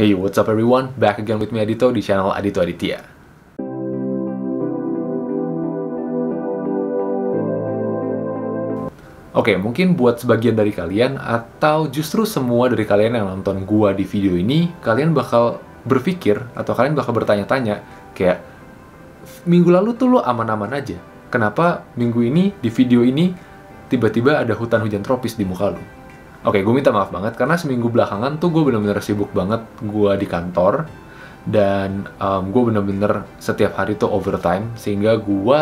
Hey, what's up everyone? Back again with me Adito di channel Adito Aditya. Oke, mungkin buat sebagian dari kalian atau justru semua dari kalian yang nonton gua di video ini, kalian bakal berpikir atau kalian bakal bertanya-tanya kayak minggu lalu tuh lo aman-aman aja. Kenapa minggu ini di video ini tiba-tiba ada hutan hujan tropis di muka lo? Oke, gue minta maaf banget karena seminggu belakangan tuh gue bener-bener sibuk banget gue di kantor dan gue bener-bener setiap hari tuh overtime sehingga gue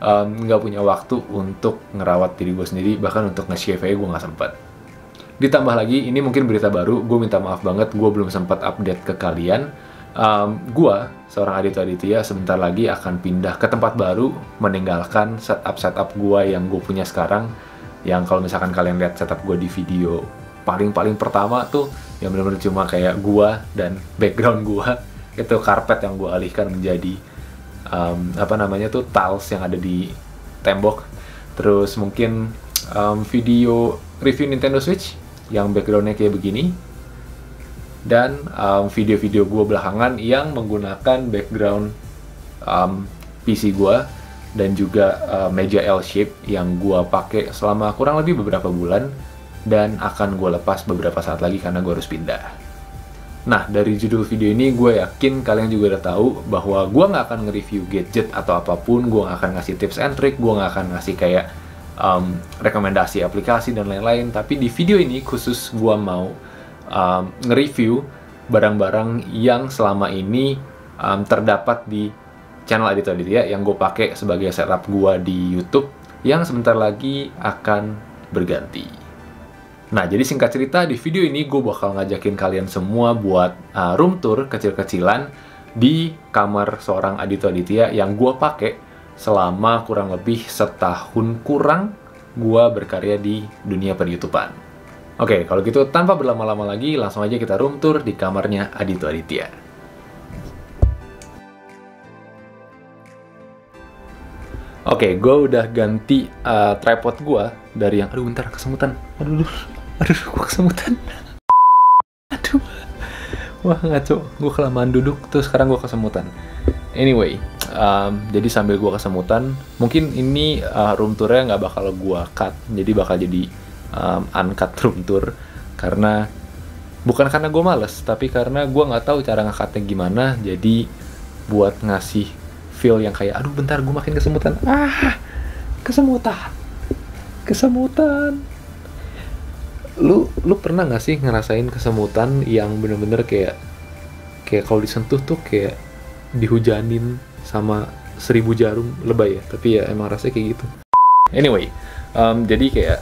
nggak punya waktu untuk ngerawat diri gue sendiri, bahkan untuk nge-shave gue nggak sempet. Ditambah lagi, ini mungkin berita baru, gue minta maaf banget gue belum sempat update ke kalian. Gue, seorang Adito Aditya, sebentar lagi akan pindah ke tempat baru, meninggalkan setup gue yang gue punya sekarang. Yang kalau misalkan kalian lihat setup gue di video paling pertama tuh yang benar-benar cuma kayak gue dan background gue itu karpet yang gue alihkan menjadi tiles yang ada di tembok. Terus mungkin video review Nintendo Switch yang backgroundnya kayak begini, dan video-video gue belakangan yang menggunakan background PC gue dan juga meja L-shape yang gue pakai selama kurang lebih beberapa bulan dan akan gue lepas beberapa saat lagi karena gue harus pindah. Nah, dari judul video ini gue yakin kalian juga udah tahu bahwa gue nggak akan nge-review gadget atau apapun, gue nggak akan ngasih tips and trick, gue nggak akan ngasih kayak rekomendasi aplikasi dan lain-lain, tapi di video ini khusus gue mau nge-review barang-barang yang selama ini terdapat di channel Adito Aditya yang gue pakai sebagai setup gue di YouTube yang sebentar lagi akan berganti. Nah, jadi singkat cerita di video ini gue bakal ngajakin kalian semua buat room tour kecil-kecilan di kamar seorang Adito Aditya yang gue pakai selama kurang lebih setahun kurang gue berkarya di dunia per-YouTubean. Oke, kalau gitu tanpa berlama-lama lagi langsung aja kita room tour di kamarnya Adito Aditya. Oke, gue udah ganti tripod gue dari yang... Aduh, bentar, kesemutan. Aduh, gue kesemutan. Aduh. Wah, ngaco. Gue kelamaan duduk, terus sekarang gue kesemutan. Anyway, jadi sambil gue kesemutan, mungkin ini room tour-nya nggak bakal gue cut. Jadi bakal jadi uncut room tour. Karena, bukan karena gue males, tapi karena gue nggak tahu cara nge-cutnya gimana. Jadi, buat ngasih feel yang kayak, aduh bentar gue makin kesemutan. Kesemutan. Lu pernah gak sih ngerasain kesemutan yang bener-bener kayak kalau disentuh tuh kayak dihujanin sama 1000 jarum, lebay ya, tapi ya emang rasanya kayak gitu. Anyway, jadi kayak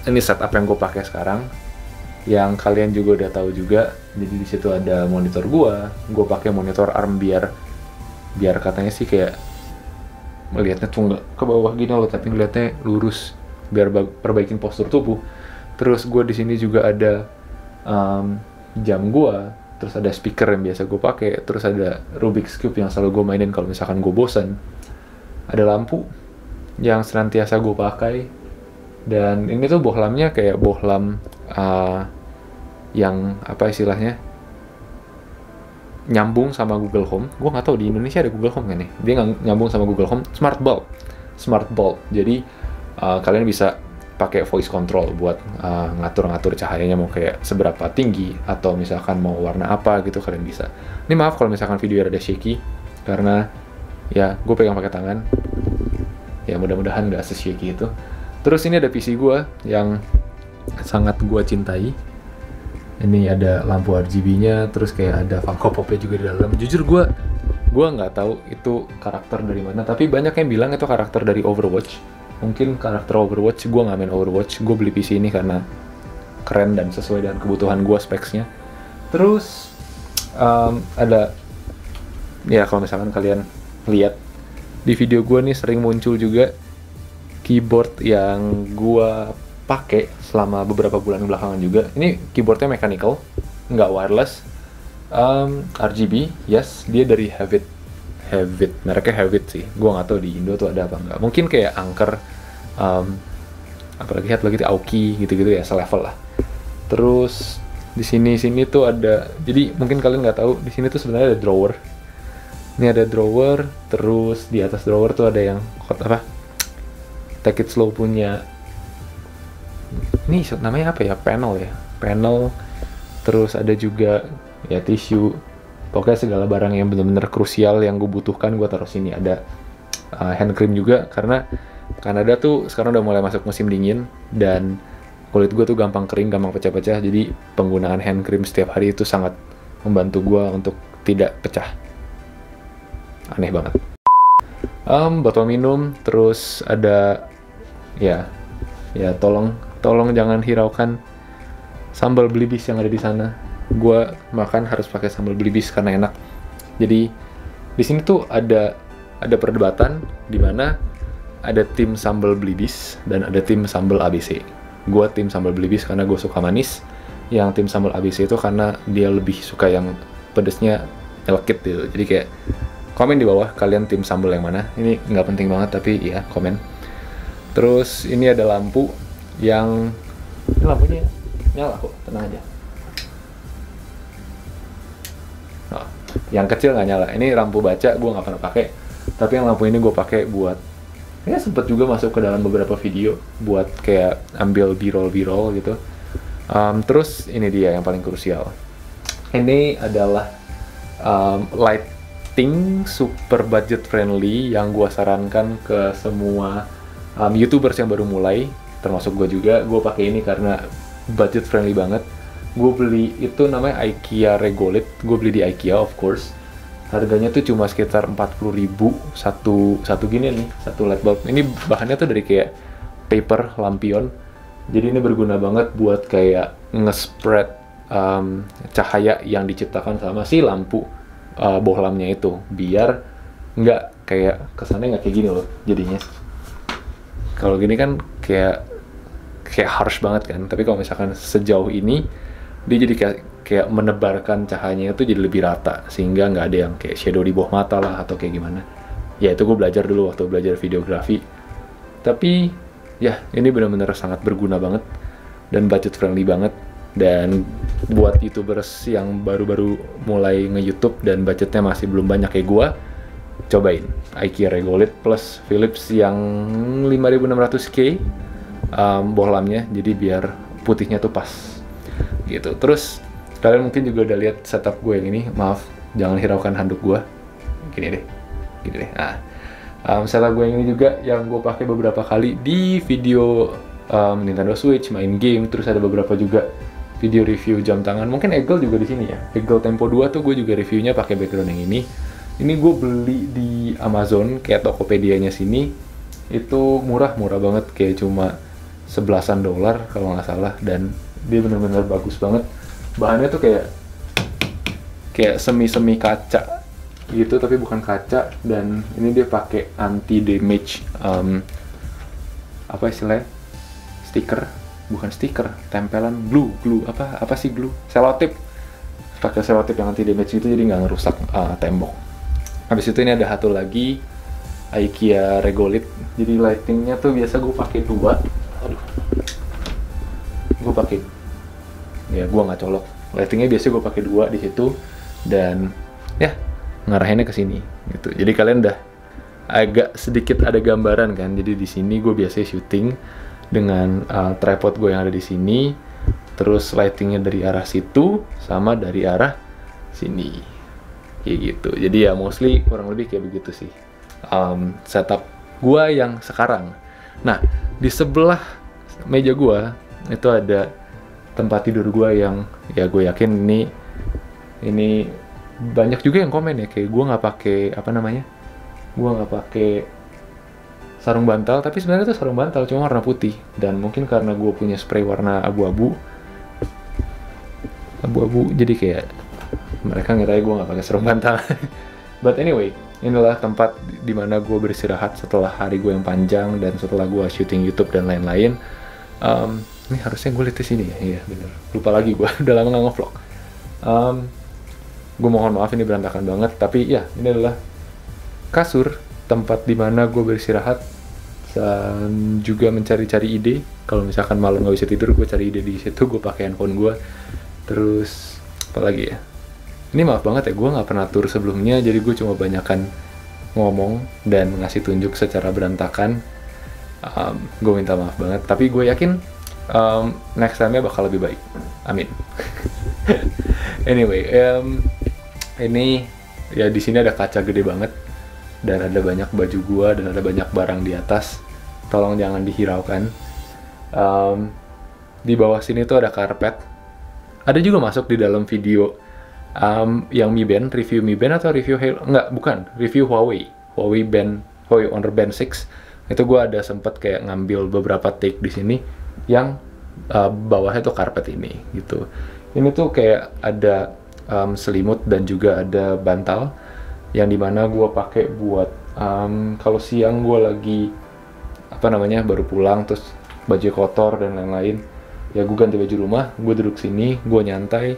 ini setup yang gue pakai sekarang, yang kalian juga udah tahu juga. Jadi di situ ada monitor gue pakai monitor ARM biar katanya sih kayak melihatnya tuh nggak ke bawah gini loh, tapi ngeliatnya lurus biar perbaikin postur tubuh. Terus gue di sini juga ada jam gue, terus ada speaker yang biasa gue pakai, terus ada Rubik's Cube yang selalu gue mainin kalau misalkan gue bosan. Ada lampu yang senantiasa gue pakai, dan ini tuh bohlamnya kayak bohlam yang apa istilahnya, nyambung sama Google Home. Gue nggak tahu di Indonesia ada Google Home kan nih. Dia nyambung sama Google Home. Smart bulb. Jadi kalian bisa pakai voice control buat ngatur-ngatur cahayanya mau kayak seberapa tinggi atau misalkan mau warna apa gitu, kalian bisa. Ini maaf kalau misalkan video ada shaky karena ya gue pegang pakai tangan. Ya mudah-mudahan nggak se-shaky itu. Terus ini ada PC gue yang sangat gue cintai. Ini ada lampu RGB-nya, terus kayak ada Funko Pop-nya juga di dalam. Jujur gue nggak tahu itu karakter dari mana, tapi banyak yang bilang itu karakter dari Overwatch. Mungkin karakter Overwatch. Gue nggak main Overwatch, gue beli PC ini karena keren dan sesuai dengan kebutuhan gue specs-nya. Terus ada, ya kalau misalkan kalian lihat di video gue nih sering muncul juga keyboard yang gue pakai selama beberapa bulan belakangan juga. Ini keyboardnya mechanical, nggak wireless, RGB, yes, dia dari Havit, mereknya Havit sih. Gue nggak tahu di Indo tuh ada apa nggak. Mungkin kayak Anker, apalagi itu Aoki gitu-gitu ya, selevel lah. Terus di sini tuh ada, jadi mungkin kalian nggak tahu, di sini tuh sebenarnya ada drawer. Ini ada drawer, terus di atas drawer tuh ada yang Take It Slow punya, ini namanya apa ya, panel, terus ada juga ya tisu, pokoknya segala barang yang benar-benar krusial yang gue butuhkan gue taruh sini. Ada hand cream juga, karena Kanada tuh sekarang udah mulai masuk musim dingin dan kulit gue tuh gampang kering, gampang pecah-pecah, jadi penggunaan hand cream setiap hari itu sangat membantu gue untuk tidak pecah. Aneh banget. Botol minum, terus ada ya tolong jangan hiraukan sambal belibis yang ada di sana. Gue makan harus pakai sambal belibis karena enak. Jadi di sini tuh ada perdebatan di mana ada tim sambal belibis dan ada tim sambal ABC. Gue tim sambal belibis karena gue suka manis. Yang tim sambal ABC itu karena dia lebih suka yang pedesnya lekit gitu. Jadi kayak komen di bawah kalian tim sambal yang mana. Ini nggak penting banget tapi ya komen. Terus ini ada lampu yang, ini lampunya nyala kok, tenang aja. Oh, yang kecil nggak nyala. Ini lampu baca gue nggak pernah pakai. Tapi yang lampu ini gue pakai buat, ya sempet juga masuk ke dalam beberapa video buat kayak ambil b-roll gitu. Terus ini dia yang paling krusial. Ini adalah lighting super budget friendly yang gue sarankan ke semua YouTubers yang baru mulai, termasuk gue juga. Gue pakai ini karena budget friendly banget. Gue beli itu namanya IKEA Regolith. Gue beli di IKEA of course. Harganya tuh cuma sekitar 40.000 satu gini nih, satu light bulb. Ini bahannya tuh dari kayak paper lampion. Jadi ini berguna banget buat kayak nge-spread cahaya yang diciptakan sama si lampu bohlamnya itu, biar nggak kayak kesannya nggak kayak gini loh jadinya. Kalau gini kan kayak harsh banget kan, tapi kalau misalkan sejauh ini dia jadi kayak menebarkan cahayanya itu jadi lebih rata, sehingga nggak ada yang kayak shadow di bawah mata lah atau kayak gimana. Ya itu gue belajar dulu waktu belajar videografi. Tapi ya ini benar-benar sangat berguna banget dan budget friendly banget. Dan buat YouTubers yang baru-baru mulai nge-YouTube dan budgetnya masih belum banyak kayak gue, cobain IKEA Regolith plus Philips yang 5600K bohlamnya, jadi biar putihnya tuh pas gitu. Terus kalian mungkin juga udah lihat setup gue yang ini, maaf jangan hiraukan handuk gue, gini deh. Nah, setup gue yang ini juga yang gue pakai beberapa kali di video Nintendo Switch, main game, terus ada beberapa juga video review jam tangan. Mungkin Eagle juga di sini ya. Eagle Tempo 2 tuh gue juga reviewnya pakai background yang ini. Ini gue beli di Amazon, kayak Tokopedia-nya sini. Itu murah banget, kayak cuma $11 kalau nggak salah, dan dia bener-bener bagus banget. Bahannya tuh kayak semi kaca gitu, tapi bukan kaca. Dan ini dia pakai anti damage apa istilahnya, bukan stiker, tempelan glue apa sih glue, selotip. Pakai selotip yang anti damage itu, jadi nggak ngerusak tembok. Habis itu ini ada satu lagi IKEA Regolith. Jadi lightingnya tuh biasa gue pakai 2. Gue nggak colok. Lightingnya biasa gue pakai 2 di situ, dan ya ngarahinnya ke sini gitu. Jadi kalian udah agak sedikit ada gambaran kan. Jadi di sini gue biasanya syuting dengan tripod gue yang ada di sini, terus lightingnya dari arah situ sama dari arah sini kayak gitu. Jadi ya mostly kurang lebih kayak begitu sih setup gue yang sekarang. Nah, di sebelah meja gue itu ada tempat tidur gue yang ya gue yakin ini banyak juga yang komen ya, kayak gue nggak pakai sarung bantal, tapi sebenarnya itu sarung bantal cuma warna putih. Dan mungkin karena gue punya spray warna abu-abu, jadi kayak mereka ngira gue nggak pakai sarung bantal. But anyway, inilah tempat dimana gue beristirahat setelah hari gue yang panjang dan setelah gue syuting YouTube dan lain-lain. Ini harusnya gue lihat di sini ya, iya bener, lupa lagi gue, udah lama nggak ngevlog. Gue mohon maaf ini berantakan banget, tapi ya ini adalah kasur, tempat dimana gue beristirahat dan juga mencari-cari ide. Kalau misalkan malam nggak bisa tidur, gue cari ide di situ. Gue pakai handphone gue Terus apa lagi ya? Ini maaf banget ya, gue nggak pernah tur sebelumnya, jadi gue cuma banyakan ngomong dan ngasih tunjuk secara berantakan. Gue minta maaf banget, tapi gue yakin next time-nya bakal lebih baik. Amin. Anyway, ini ya di sini ada kaca gede banget dan ada banyak baju gue dan ada banyak barang di atas. Tolong jangan dihiraukan. Di bawah sini tuh ada karpet. Ada juga masuk di dalam video yang Mi Band, review Mi Band atau review review Huawei Honor Band 6. Itu gue ada sempet kayak ngambil beberapa take di sini yang bawahnya tuh karpet ini gitu. Ini tuh kayak ada selimut dan juga ada bantal yang dimana gue pakai buat kalau siang gue lagi baru pulang terus baju kotor dan lain-lain, ya gue ganti baju rumah, gue duduk sini, gue nyantai,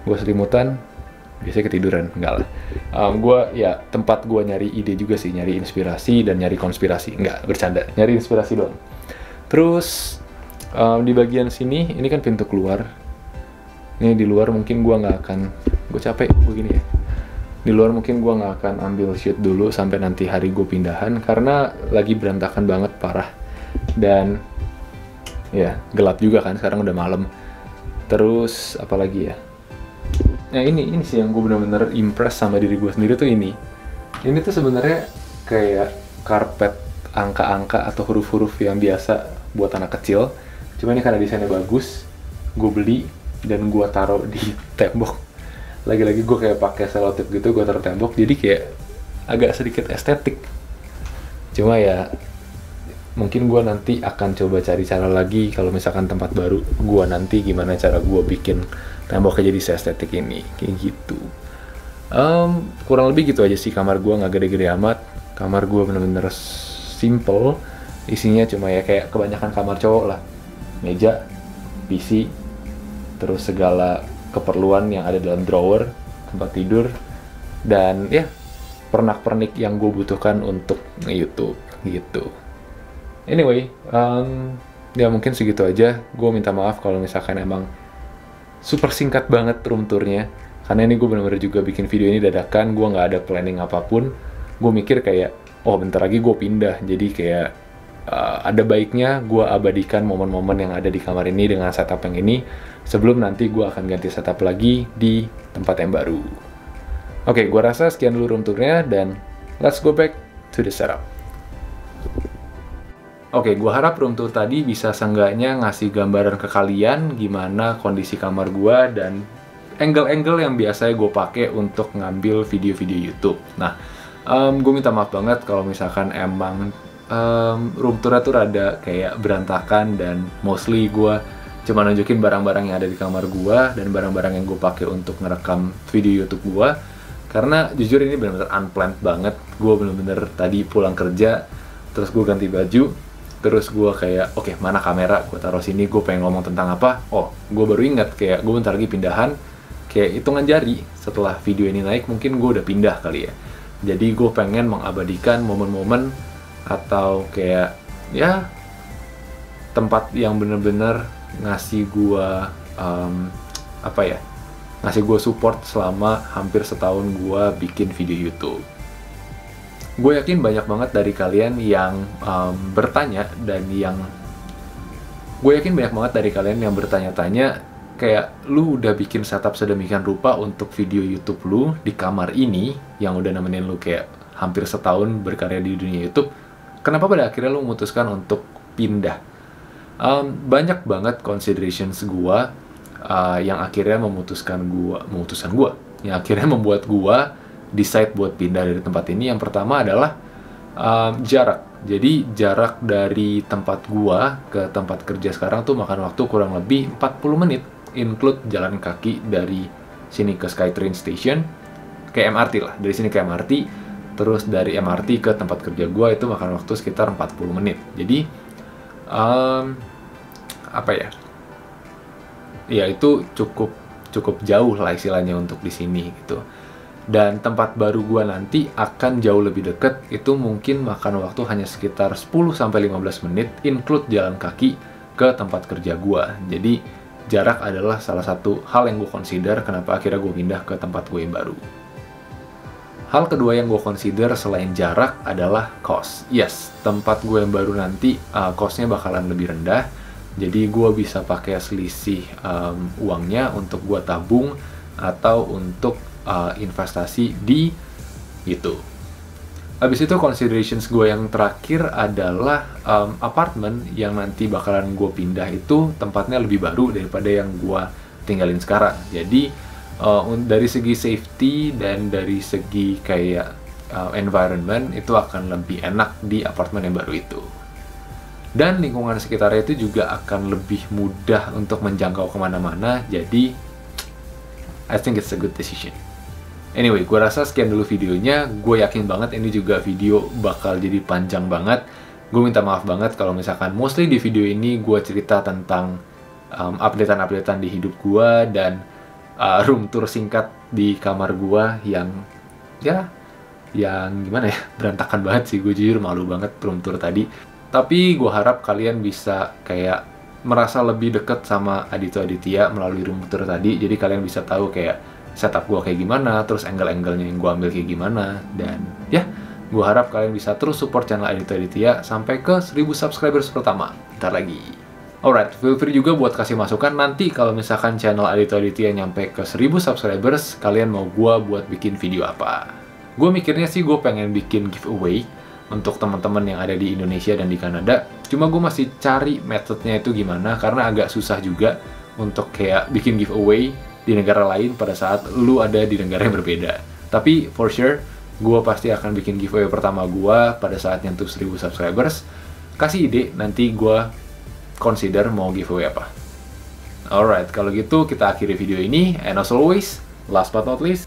gue selimutan, biasanya ketiduran, enggak lah. Tempat gue nyari ide juga sih, nyari inspirasi dan nyari konspirasi, enggak, bercanda, nyari inspirasi doang. Terus di bagian sini, ini kan pintu keluar. Ini di luar mungkin gue nggak akan, gue capek begini ya. Di luar mungkin gue nggak akan ambil shoot dulu sampai nanti hari gue pindahan, karena lagi berantakan banget, parah. Dan ya gelap juga kan, sekarang udah malam. Terus apa lagi ya? Nah ini sih yang gue bener-bener impress sama diri gue sendiri tuh ini. Ini tuh sebenarnya kayak karpet angka-angka atau huruf-huruf yang biasa buat anak kecil. Cuma ini karena desainnya bagus, gue beli dan gue taruh di tembok. Lagi-lagi gue kayak pakai selotip gitu, gue taruh tembok, jadi kayak agak sedikit estetik. Cuma ya mungkin gue nanti akan coba cari cara lagi kalau misalkan tempat baru gue nanti gimana cara gue bikin temboknya jadi seestetik ini, kayak gitu. Kurang lebih gitu aja sih kamar gue, nggak gede-gede amat. Kamar gue bener-bener simple, isinya cuma ya kayak kebanyakan kamar cowok lah, meja, PC, terus segala keperluan yang ada dalam drawer, tempat tidur, dan ya pernak-pernik yang gue butuhkan untuk nge-YouTube gitu. Anyway, ya mungkin segitu aja. Gue minta maaf kalau misalkan emang super singkat banget room tournya, karena ini gue bener-bener juga bikin video ini dadakan, gue nggak ada planning apapun. Gue mikir kayak, oh bentar lagi gue pindah, jadi kayak ada baiknya gue abadikan momen-momen yang ada di kamar ini dengan setup yang ini, sebelum nanti gue akan ganti setup lagi di tempat yang baru. Oke, gue rasa sekian dulu room tournya, dan let's go back to the setup. Oke, gue harap room tour tadi bisa seenggaknya ngasih gambaran ke kalian gimana kondisi kamar gue dan angle-angle yang biasanya gue pakai untuk ngambil video-video YouTube. Nah, gue minta maaf banget kalau misalkan emang room tour-nya tuh rada kayak berantakan, dan mostly gue cuma nunjukin barang-barang yang ada di kamar gue dan barang-barang yang gue pakai untuk ngerekam video YouTube gue. Karena jujur ini bener-bener unplanned banget. Gue bener-bener tadi pulang kerja, terus gue ganti baju, terus gue kayak, oke, mana kamera? Gue taruh sini, gue pengen ngomong tentang apa? Oh, gue baru ingat kayak gue bentar lagi pindahan, kayak hitungan jari setelah video ini naik mungkin gue udah pindah kali ya. Jadi gue pengen mengabadikan momen-momen atau kayak ya tempat yang bener-bener ngasih gue ngasih gue support selama hampir setahun gue bikin video YouTube. Gue yakin banyak banget dari kalian yang bertanya dan yang bertanya-tanya kayak, lu udah bikin setup sedemikian rupa untuk video YouTube lu di kamar ini yang udah nemenin lu kayak hampir setahun berkarya di dunia YouTube, kenapa pada akhirnya lu memutuskan untuk pindah? Banyak banget considerations gua yang akhirnya yang akhirnya membuat gua decide buat pindah dari tempat ini. Yang pertama adalah jarak. Jadi jarak dari tempat gua ke tempat kerja sekarang tuh makan waktu kurang lebih 40 menit, include jalan kaki dari sini ke SkyTrain Station, ke MRT lah, dari sini ke MRT, terus dari MRT ke tempat kerja gue itu makan waktu sekitar 40 menit. Jadi ya itu cukup jauh lah istilahnya untuk di sini gitu. Dan tempat baru gue nanti akan jauh lebih deket, itu mungkin makan waktu hanya sekitar 10-15 menit, include jalan kaki ke tempat kerja gue. Jadi jarak adalah salah satu hal yang gue consider kenapa akhirnya gue pindah ke tempat gue yang baru. Hal kedua yang gue consider selain jarak adalah cost. Yes, tempat gue yang baru nanti costnya bakalan lebih rendah. Jadi gue bisa pakai selisih uangnya untuk gue tabung atau untuk investasi di itu. Habis itu considerations gue yang terakhir adalah apartemen yang nanti bakalan gue pindah itu tempatnya lebih baru daripada yang gue tinggalin sekarang. Jadi dari segi safety dan dari segi kayak environment itu akan lebih enak di apartemen yang baru itu. Dan lingkungan sekitarnya itu juga akan lebih mudah untuk menjangkau kemana-mana. Jadi I think it's a good decision. Anyway, gue rasa sekian dulu videonya. Gue yakin banget ini juga video bakal jadi panjang banget. Gue minta maaf banget kalau misalkan mostly di video ini gue cerita tentang updatean-updatean di hidup gue dan room tour singkat di kamar gue yang gimana ya, berantakan banget sih. Gue jujur malu banget room tour tadi. Tapi gue harap kalian bisa kayak merasa lebih deket sama Adito Aditya melalui room tour tadi. Jadi kalian bisa tahu kayak setup gue kayak gimana, terus angle-angle-nya yang gue ambil kayak gimana. Dan ya, gue harap kalian bisa terus support channel Adito Aditya sampai ke 1000 subscribers pertama. Bentar lagi. Alright, feel free juga buat kasih masukan nanti kalau misalkan channel Adito Aditya nyampe ke 1000 subscribers, kalian mau gue buat bikin video apa. Gue mikirnya sih gue pengen bikin giveaway untuk teman-teman yang ada di Indonesia dan di Kanada. Cuma gue masih cari metodenya itu gimana, karena agak susah juga untuk kayak bikin giveaway di negara lain pada saat lu ada di negara yang berbeda. Tapi for sure, gue pasti akan bikin giveaway pertama gue pada saat nyentuh 1000 subscribers. Kasih ide, nanti gue consider mau giveaway apa. Alright, kalau gitu kita akhiri video ini. And as always, last but not least,